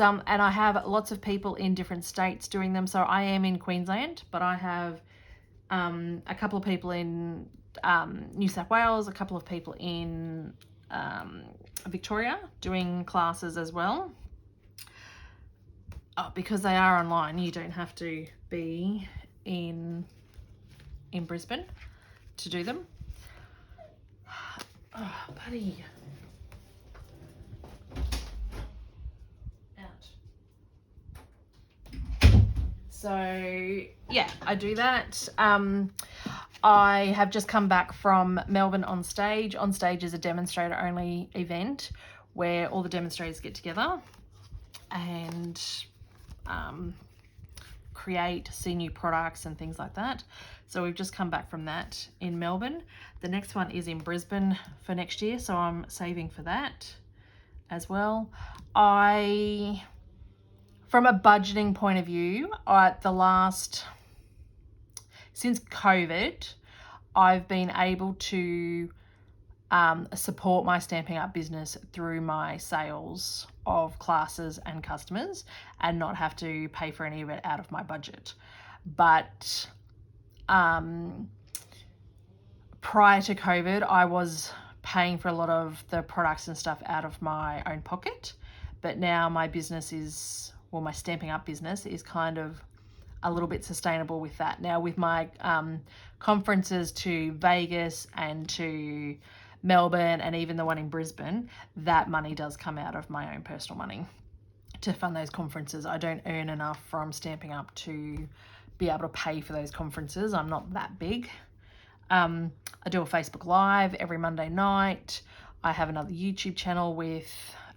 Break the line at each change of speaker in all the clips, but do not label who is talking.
and I have lots of people in different states doing them. So I am in Queensland, but I have a couple of people in New South Wales, a couple of people in Victoria doing classes as well. Oh, because they are online, you don't have to be in Brisbane to do them. Oh, buddy. Out. So, yeah, I do that. I have just come back from Melbourne On Stage. On Stage is a demonstrator-only event where all the demonstrators get together and create, see new products and things like that. So we've just come back from that in Melbourne. The next one is in Brisbane for next year, so I'm saving for that as well. From a budgeting point of view, since COVID, I've been able to support my Stampin' Up business through my sales of classes and customers and not have to pay for any of it out of my budget. But prior to COVID, I was paying for a lot of the products and stuff out of my own pocket. But now my my Stampin' Up business is kind of a little bit sustainable with that. Now with my conferences to Vegas and to Melbourne and even the one in Brisbane, that money does come out of my own personal money to fund those conferences. I don't earn enough from Stampin' Up to be able to pay for those conferences. I'm not that big. I do a Facebook Live every Monday night. I have another YouTube channel with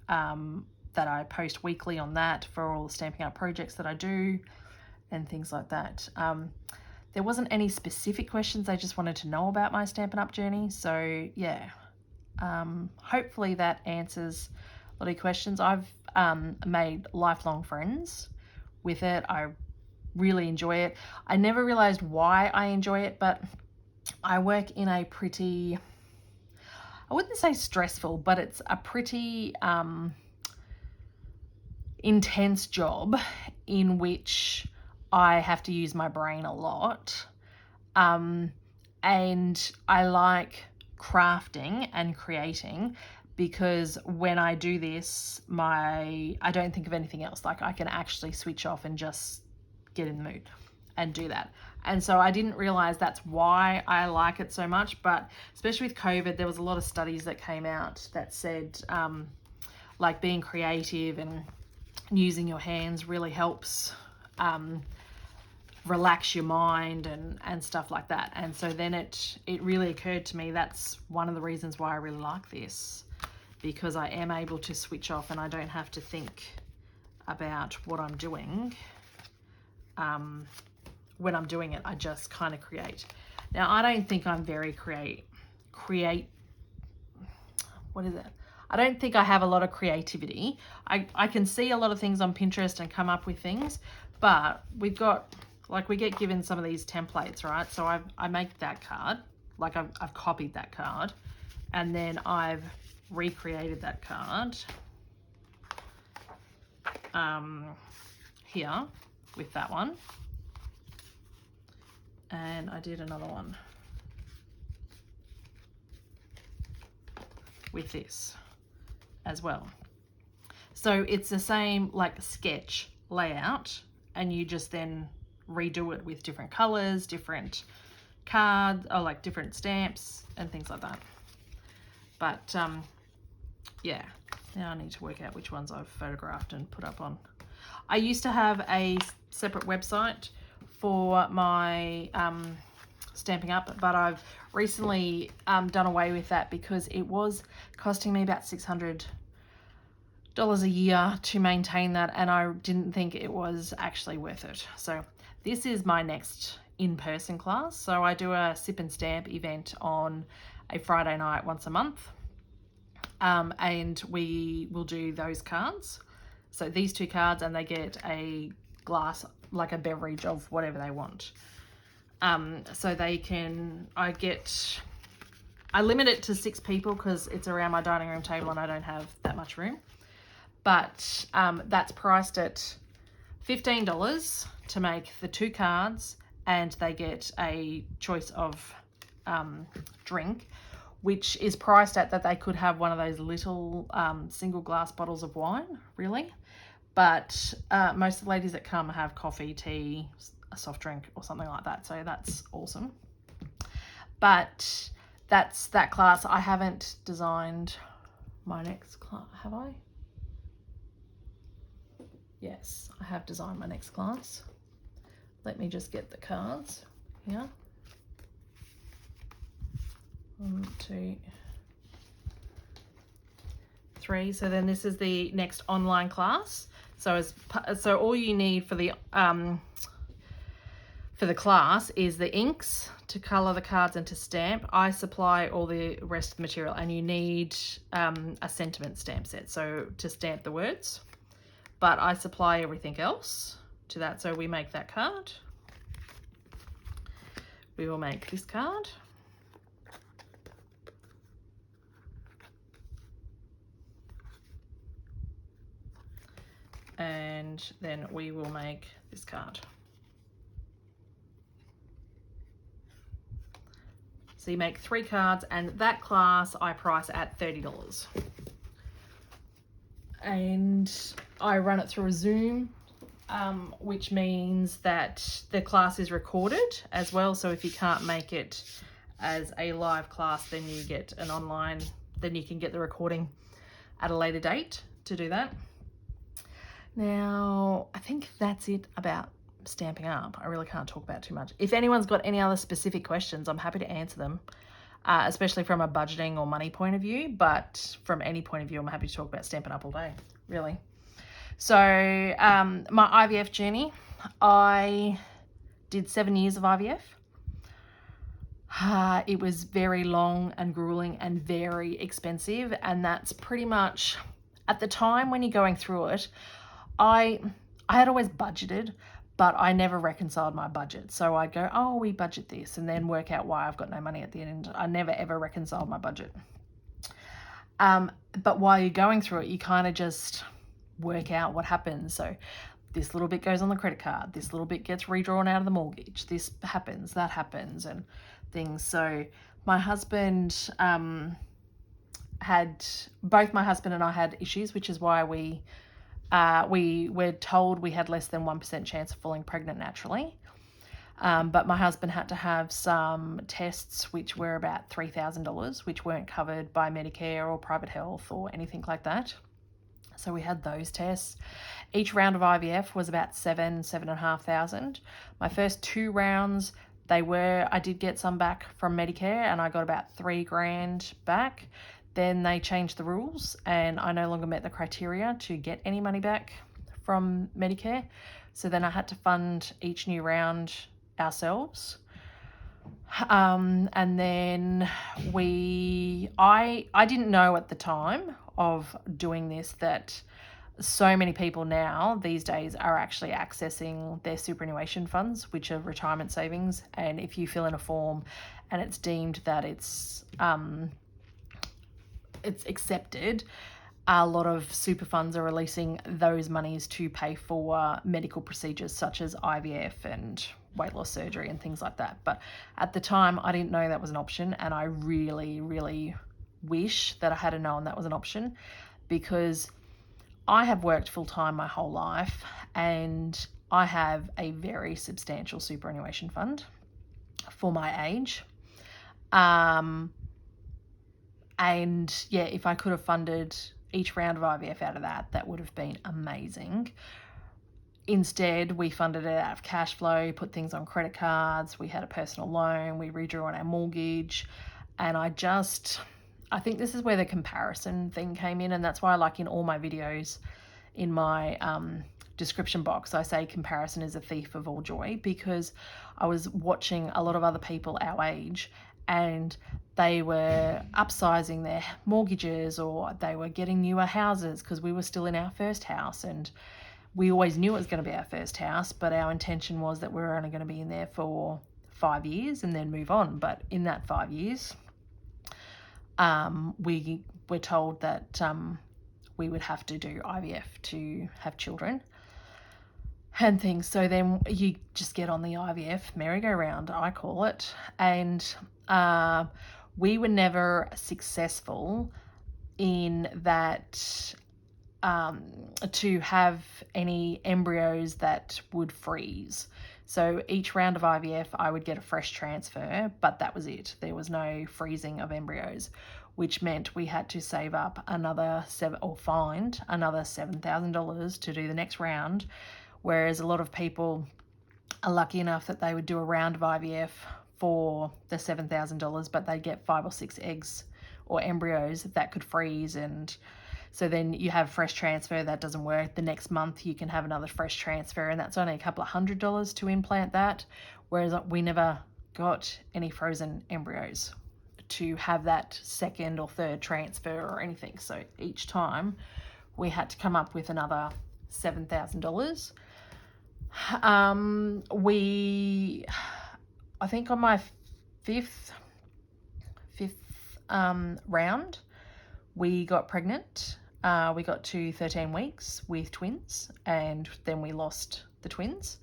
that I post weekly on that for all the Stampin' Up projects that I do and things like that. There wasn't any specific questions. I just wanted to know about my Stampin' Up journey. So yeah, hopefully that answers a lot of questions. I've made lifelong friends with it. I really enjoy it. I never realized why I enjoy it, but I work in a pretty, I wouldn't say stressful, but it's a pretty intense job in which I have to use my brain a lot. And I like crafting and creating because when I do this, I don't think of anything else. Like I can actually switch off and just get in the mood and do that. And so I didn't realize that's why I like it so much. But especially with COVID, there was a lot of studies that came out that said like being creative and using your hands really helps relax your mind and stuff like that. And so then it really occurred to me that's one of the reasons why I really like this, because I am able to switch off and I don't have to think about what I'm doing. When I'm doing it, I just kind of create. Now, I don't think I'm very what is it? I don't think I have a lot of creativity. I can see a lot of things on Pinterest and come up with things, but we get given some of these templates, right? So I make that card, like I've copied that card, and then I've recreated that card here with that one. And I did another one with this as well. So it's the same like sketch layout, and you just then redo it with different colors, different cards, or like different stamps and things like that. But yeah, now I need to work out which ones I've photographed and put up on. I used to have a separate website for my Stampin' Up, but I've recently done away with that because it was costing me about $600 a year to maintain that, and I didn't think it was actually worth it. So this is my next in-person class. So I do a sip and stamp event on a Friday night once a month, and we will do those cards. So these two cards, and they get a glass, like a beverage of whatever they want. So they can, I limit it to 6 people because it's around my dining room table and I don't have that much room. but that's priced at $15 to make the 2 cards, and they get a choice of drink, which is priced at that they could have one of those little single glass bottles of wine, really. But most of the ladies that come have coffee, tea, a soft drink or something like that. So that's awesome. But that's that class. I haven't designed my next class, have I? Yes, I have designed my next class. Let me just get the cards here. 1, 2, 3. So then this is the next online class. So all you need for the class is the inks to color the cards and to stamp. I supply all the rest of the material, and you need a sentiment stamp set, so to stamp the words. But I supply everything else to that. So we make that card. We will make this card. And then we will make this card. So you make 3 cards, and that class I price at $30. And I run it through a Zoom, which means that the class is recorded as well. So if you can't make it as a live class, then you get an online, then you can get the recording at a later date to do that. Now, I think that's it about Stampin' Up. I really can't talk about too much. If anyone's got any other specific questions, I'm happy to answer them, especially from a budgeting or money point of view. But from any point of view, I'm happy to talk about Stampin' Up all day, really. So my IVF journey, I did 7 years of IVF. It was very long and grueling and very expensive, and that's pretty much, at the time when you're going through it, I had always budgeted, but I never reconciled my budget. So I'd go, oh, we budget this, and then work out why I've got no money at the end. I never ever reconciled my budget. But while you're going through it, you kind of just work out what happens. So this little bit goes on the credit card, this little bit gets redrawn out of the mortgage, this happens, that happens, and things. So my husband both my husband and I had issues, which is why we were told we had less than 1% chance of falling pregnant naturally. But my husband had to have some tests which were about $3,000, which weren't covered by Medicare or private health or anything like that. So we had those tests. Each round of IVF was about $7,500. My first 2 rounds, I did get some back from Medicare, and I got about $3,000 back. Then they changed the rules, and I no longer met the criteria to get any money back from Medicare. So then I had to fund each new round ourselves. And then I didn't know at the time of doing this that so many people now these days are actually accessing their superannuation funds, which are retirement savings. And if you fill in a form and it's deemed that it's accepted, a lot of super funds are releasing those monies to pay for medical procedures such as IVF and weight loss surgery and things like that. But at the time, I didn't know that was an option, and I really, really wish that I had known that was an option, because I have worked full-time my whole life, and I have a very substantial superannuation fund for my age. And yeah, if I could have funded each round of IVF out of that, that would have been amazing. Instead, we funded it out of cash flow, put things on credit cards, we had a personal loan, we redrew on our mortgage, and I think this is where the comparison thing came in, and that's why I like in all my videos, in my description box, I say comparison is a thief of all joy, because I was watching a lot of other people our age, and they were upsizing their mortgages, or they were getting newer houses, because we were still in our first house, and we always knew it was going to be our first house, but our intention was that we were only going to be in there for 5 years and then move on. But in that 5 years, we were told that we would have to do IVF to have children and things. So then you just get on the IVF merry-go-round, I call it. And we were never successful in that to have any embryos that would freeze. So each round of IVF, I would get a fresh transfer, but that was it. There was no freezing of embryos, which meant we had to save up another find another $7,000 to do the next round. Whereas a lot of people are lucky enough that they would do a round of IVF for the $7,000, but they'd get 5 or 6 eggs or embryos that could freeze, and so then you have fresh transfer. That doesn't work. The next month you can have another fresh transfer, and that's only a couple of $100 to implant that, whereas we never got any frozen embryos to have that second or third transfer or anything. So each time we had to come up with another $7,000. I think on my fifth round, we got pregnant. We got to 13 weeks with twins, and then we lost the twins.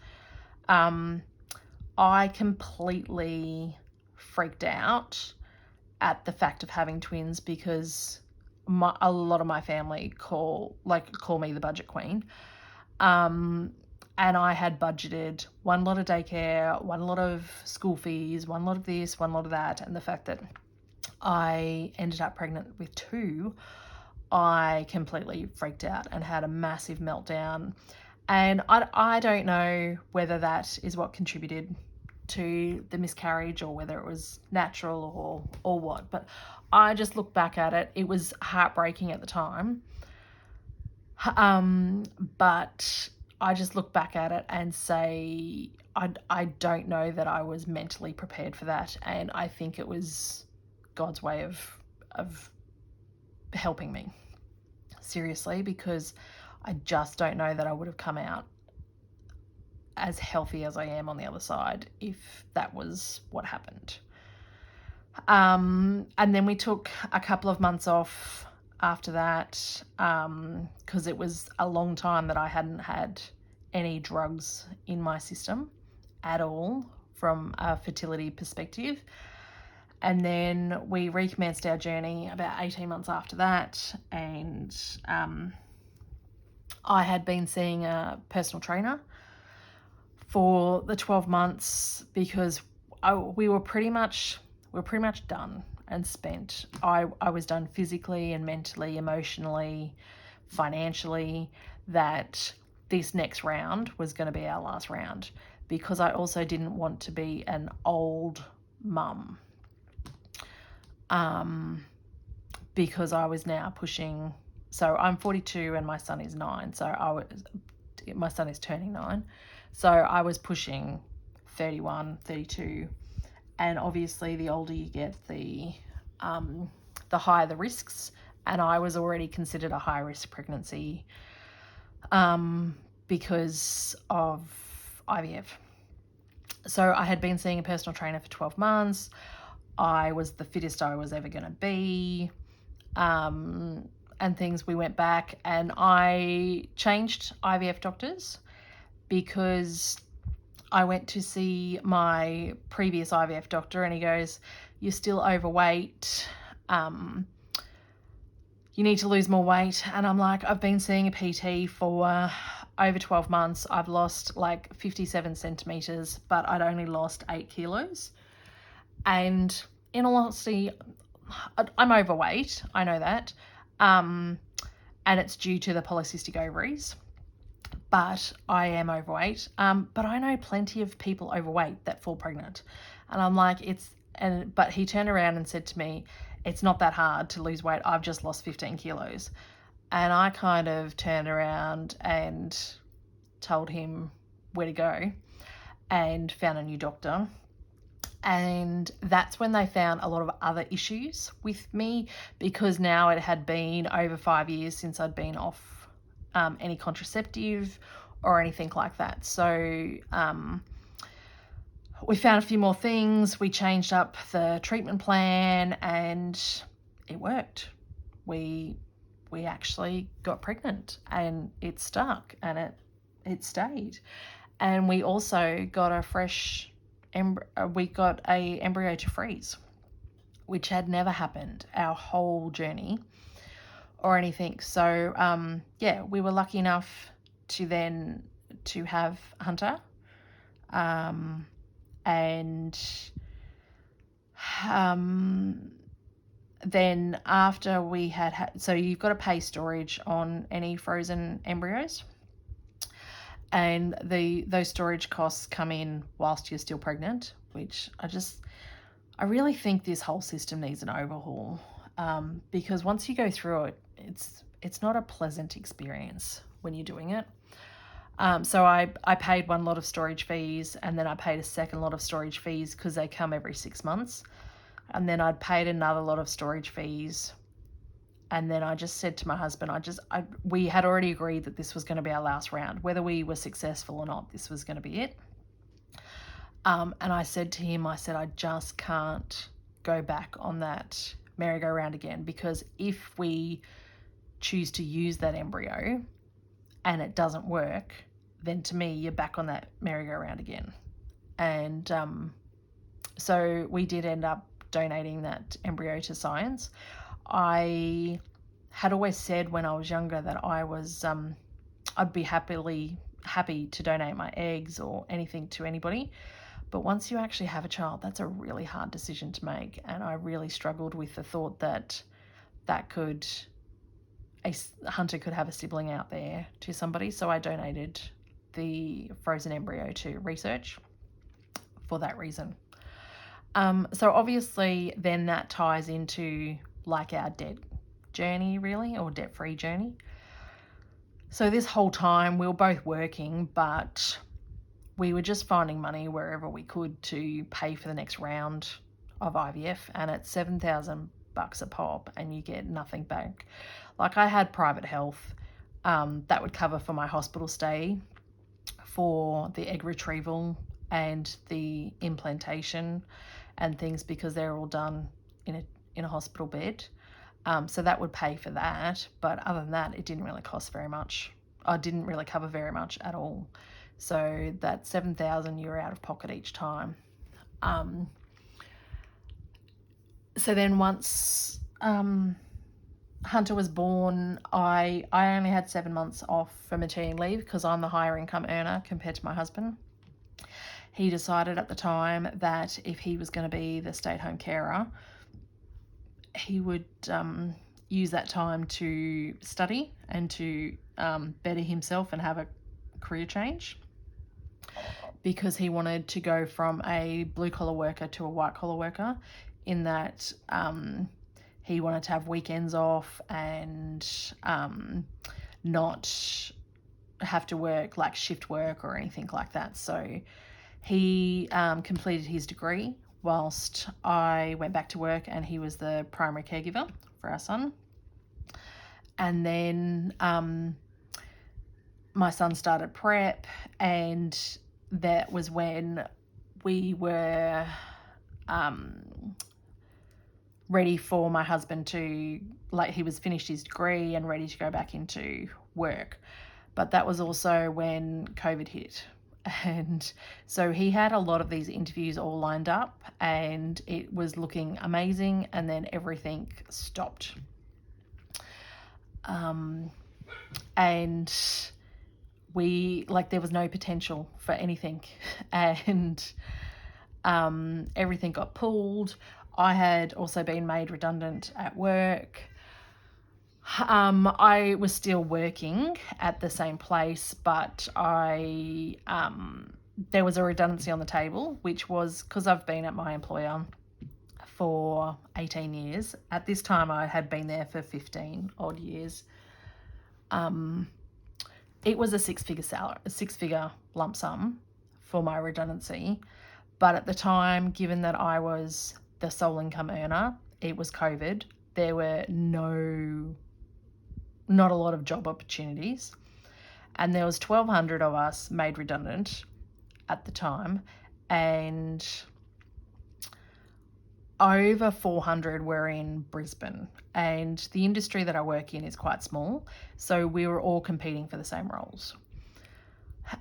I completely freaked out at the fact of having twins because a lot of my family call me the budget queen. And I had budgeted one lot of daycare, one lot of school fees, one lot of this, one lot of that. And the fact that I ended up pregnant with 2, I completely freaked out and had a massive meltdown. And I don't know whether that is what contributed to the miscarriage or whether it was natural or what. But I just look back at it. It was heartbreaking at the time. But I just look back at it and say, I don't know that I was mentally prepared for that. And I think it was God's way of helping me, seriously, because I just don't know that I would have come out as healthy as I am on the other side if that was what happened. And then we took a couple of months off after that, because it was a long time that I hadn't had any drugs in my system at all from a fertility perspective. And then we recommenced our journey about 18 months after that, and I had been seeing a personal trainer for the 12 months because we were pretty much done and spent. I was done physically and mentally, emotionally, financially, that this next round was going to be our last round, because I also didn't want to be an old mum. Because I was now pushing, so I'm 42 and my son is 9, so my son is turning 9, so I was pushing 31, 32, and obviously the older you get, the higher the risks, and I was already considered a high risk pregnancy because of IVF. So I had been seeing a personal trainer for 12 months. I was the fittest I was ever going to be, and things. We went back and I changed IVF doctors because I went to see my previous IVF doctor and he goes, "You're still overweight. You need to lose more weight." And I'm like, I've been seeing a PT for over 12 months. I've lost like 57 centimeters, but I'd only lost 8 kilos. And in all honesty, I'm overweight. I know that. And it's due to the polycystic ovaries. But I am overweight. But I know plenty of people overweight that fall pregnant. And I'm like, but he turned around and said to me, "It's not that hard to lose weight. I've just lost 15 kilos. And I kind of turned around and told him where to go and found a new doctor. And that's when they found a lot of other issues with me, because now it had been over 5 years since I'd been off any contraceptive or anything like that. So we found a few more things. We changed up the treatment plan and it worked. We we actually got pregnant, and it stuck, and it stayed. And we also got a fresh we got a embryo to freeze, which had never happened our whole journey or anything. So yeah, we were lucky enough to have Hunter, and then after we had so you've got to pay storage on any frozen embryos, and those storage costs come in whilst you're still pregnant, which I really think this whole system needs an overhaul, because once you go through it, it's not a pleasant experience when you're doing it. So I paid one lot of storage fees, and then I paid a second lot of storage fees because they come every 6 months. And then I'd paid another lot of storage fees. And then I just said to my husband, we had already agreed that this was going to be our last round. Whether we were successful or not, this was going to be it. And I said to him, I just can't go back on that merry-go-round again, because if we choose to use that embryo and it doesn't work, then to me, you're back on that merry-go-round again. And so we did end up donating that embryo to science. I had always said when I was younger that I'd be happy to donate my eggs or anything to anybody. But once you actually have a child, that's a really hard decision to make. And I really struggled with the thought that a hunter could have a sibling out there to somebody. So I donated the frozen embryo to research for that reason. So obviously then that ties into like our debt journey, really, or debt-free journey. So this whole time we were both working, but we were just finding money wherever we could to pay for the next round of IVF, and it's $7,000 a pop, and you get nothing back. Like, I had private health that would cover for my hospital stay, for the egg retrieval and the implantation and things, because they're all done in a hospital bed. So that would pay for that, but other than that, it didn't really cost very much. I didn't really cover very much at all. So that $7,000 you're out of pocket each time. So then once Hunter was born, I only had 7 months off for maternity leave because I'm the higher income earner compared to my husband. He decided at the time that if he was going to be the stay-at-home carer, he would use that time to study and to better himself and have a career change, because he wanted to go from a blue-collar worker to a white-collar worker, in that he wanted to have weekends off and not have to work like shift work or anything like that. So he completed his degree whilst I went back to work, and he was the primary caregiver for our son. And then my son started prep, and that was when we were ready for my husband to, like, he was finished his degree and ready to go back into work. But that was also when COVID hit. And so he had a lot of these interviews all lined up, and it was looking amazing, and then everything stopped. And there was no potential for anything, and everything got pulled. I had also been made redundant at work. I was still working at the same place, but there was a redundancy on the table, which was because I've been at my employer for 18 years. At this time, I had been there for 15 odd years. It was a six-figure lump sum for my redundancy. But at the time, given that I was the sole income earner, it was COVID, there were not a lot of job opportunities. And there was 1,200 of us made redundant at the time. And over 400 were in Brisbane, and the industry that I work in is quite small, so we were all competing for the same roles.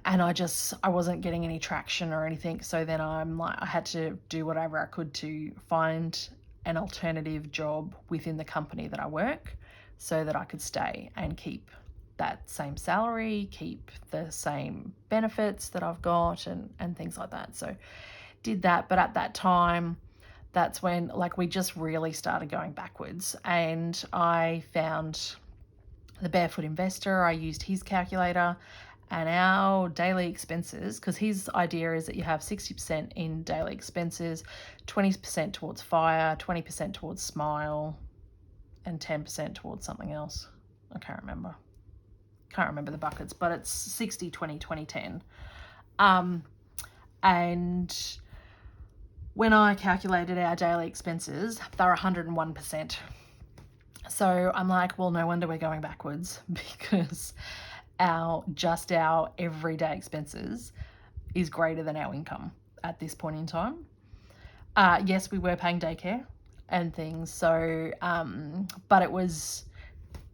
And I wasn't getting any traction or anything, so then I had to do whatever I could to find an alternative job within the company that I work so that I could stay and keep that same salary, keep the same benefits that I've got, and things like that. So did that, but at that time, that's when we just really started going backwards, and I found the Barefoot Investor. I used his calculator, and our daily expenses, because his idea is that you have 60% in daily expenses, 20% towards fire, 20% towards smile, and 10% towards something else. I can't remember the buckets, but it's 60, 20, 20, 10. And when I calculated our daily expenses, they're 101%. So I'm like, well, no wonder we're going backwards, because our everyday expenses is greater than our income at this point in time. Yes, we were paying daycare and things. So, but it was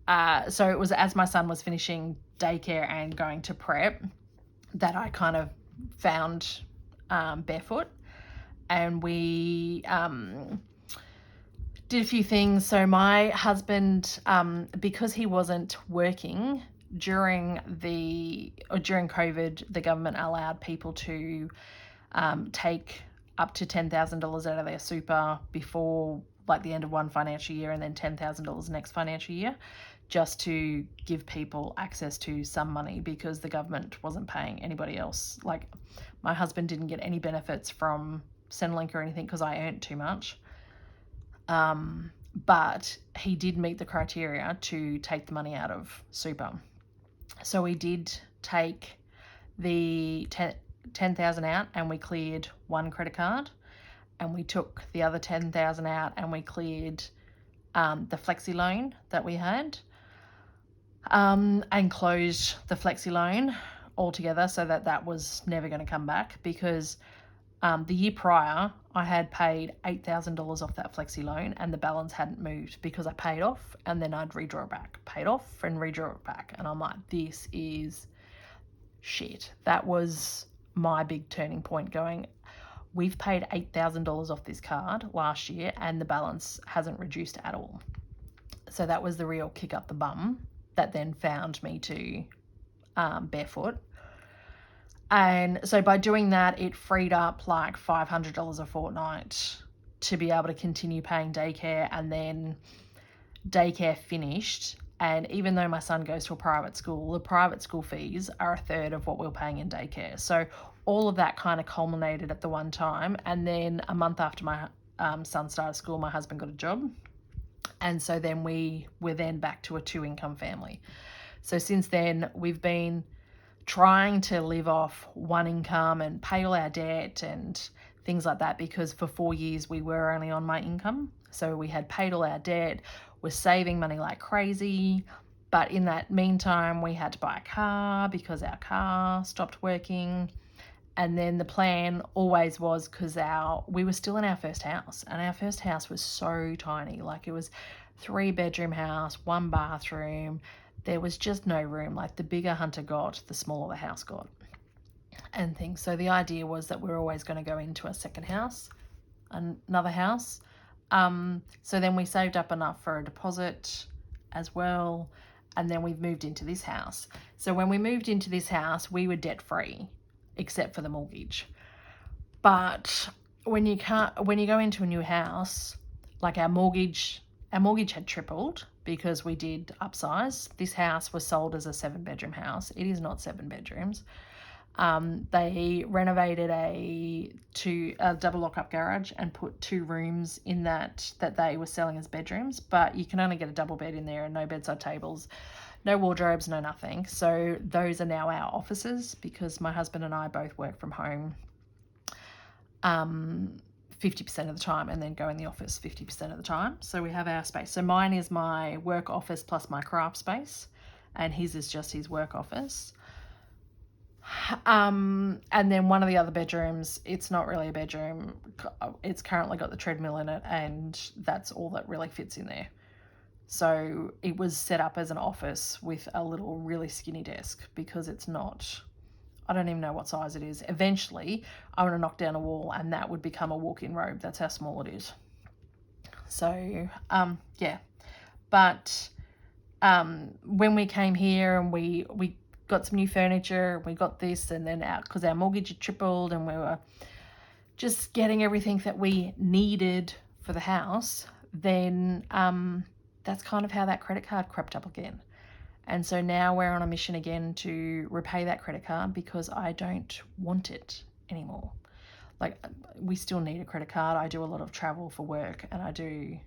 as my son was finishing daycare and going to prep that I kind of found Barefoot, and we did a few things. So my husband, because he wasn't working during COVID, the government allowed people to take up to $10,000 out of their super before the end of one financial year, and then $10,000 next financial year, just to give people access to some money, because the government wasn't paying anybody else. My husband didn't get any benefits from Centrelink or anything because I earned too much. But he did meet the criteria to take the money out of super. So we did take the 10,000 out, and we cleared one credit card, and we took the other 10,000 out and we cleared the flexi loan that we had, and closed the flexi loan altogether, so that was never going to come back, because the year prior I had paid $8,000 off that flexi loan, and the balance hadn't moved because I paid off and then I'd redraw it back, paid off and redraw it back, and I'm like, this is shit. That was my big turning point, going, we've paid $8,000 off this card last year and the balance hasn't reduced at all. So that was the real kick up the bum that then found me to Barefoot. And so by doing that, it freed up $500 a fortnight to be able to continue paying daycare. And then daycare finished, and even though my son goes to a private school, the private school fees are a third of what we're paying in daycare. So all of that kind of culminated at the one time. And then a month after my son started school, my husband got a job, and so then we were then back to a 2-income family. So since then, we've been trying to live off one income and pay all our debt and things like that, because for 4 years we were only on my income. So we had paid all our debt, we're saving money like crazy, but in that meantime we had to buy a car because our car stopped working. And then the plan always was, because we were still in our first house, and our first house was so tiny, it was 3-bedroom house, 1 bathroom. There was just no room. The bigger Hunter got, the smaller the house got, and things. So the idea was that we were always going to go into a second house, another house. So then we saved up enough for a deposit as well, and then we've moved into this house. So when we moved into this house, we were debt free, except for the mortgage. But when you go into a new house, our mortgage had tripled because we did upsize. This house was sold as a 7-bedroom house. It is not 7 bedrooms. They renovated a double lock-up garage and put 2 rooms in that they were selling as bedrooms, but you can only get a double bed in there and no bedside tables, no wardrobes, no nothing. So those are now our offices, because my husband and I both work from home 50% of the time, and then go in the office 50% of the time. So we have our space. So mine is my work office plus my craft space, and his is just his work office. And then one of the other bedrooms, it's not really a bedroom. It's currently got the treadmill in it, and that's all that really fits in there. So it was set up as an office with a little really skinny desk, because it's not, I don't even know what size it is. Eventually, I want to knock down a wall and that would become a walk-in robe. That's how small it is. So, yeah. But when we came here and we got some new furniture, we got this, and then because our mortgage had tripled and we were just getting everything that we needed for the house, then that's kind of how that credit card crept up again. And so now we're on a mission again to repay that credit card, because I don't want it anymore. Like, we still need a credit card. I do a lot of travel for work, and I do,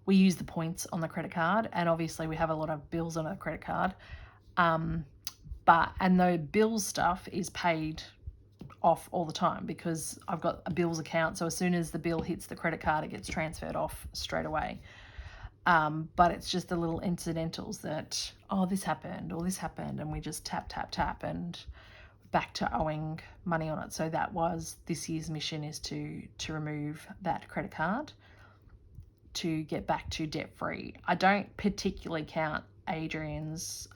we use the points on the credit card, and obviously we have a lot of bills on a credit card. And the bill stuff is paid off all the time, because I've got a bills account. So as soon as the bill hits the credit card, it gets transferred off straight away. But it's just the little incidentals that, oh, this happened or this happened, and we just tap, tap, tap, and back to owing money on it. So that was this year's mission, is to remove that credit card to get back to debt free. I don't particularly count Adrian's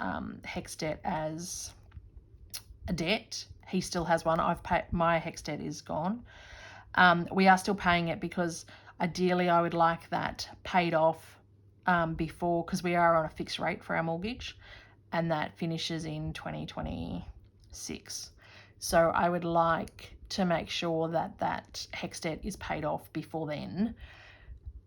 HEX debt as a debt. He still has one. I've paid, my HEX debt is gone. We are still paying it, because ideally I would like that paid off before, because we are on a fixed rate for our mortgage, and that finishes in 2026. So I would like to make sure that that HEX debt is paid off before then,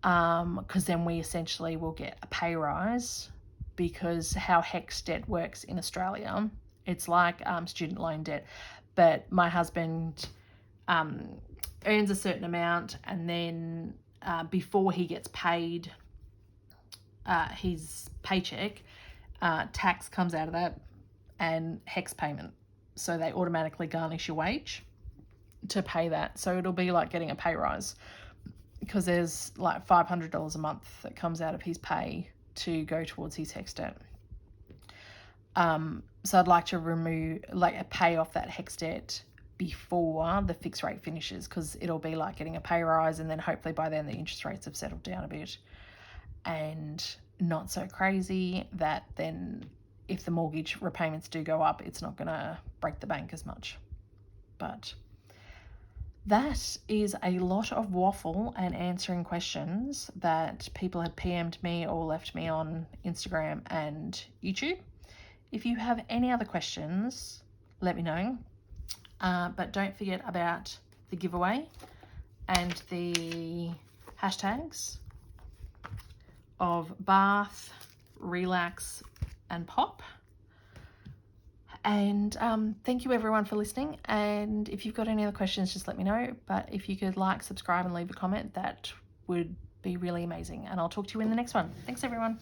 because then we essentially will get a pay rise, because how HEX debt works in Australia, it's like student loan debt, but my husband earns a certain amount, and then before he gets paid his paycheck, tax comes out of that and HEX payment. So they automatically garnish your wage to pay that. So it'll be like getting a pay rise, because there's like $500 a month that comes out of his pay to go towards his HEX debt. So I'd like to pay off that HEX debt before the fixed rate finishes, because it'll be like getting a pay rise, and then hopefully by then the interest rates have settled down a bit and not so crazy that then if the mortgage repayments do go up, it's not going to break the bank as much. But that is a lot of waffle and answering questions that people had PM'd me or left me on Instagram and YouTube. If you have any other questions, let me know. But don't forget about the giveaway and the hashtags of bath, relax, and pop. And thank you everyone for listening. And if you've got any other questions, just let me know. But if you could like, subscribe, and leave a comment, that would be really amazing. And I'll talk to you in the next one. Thanks everyone.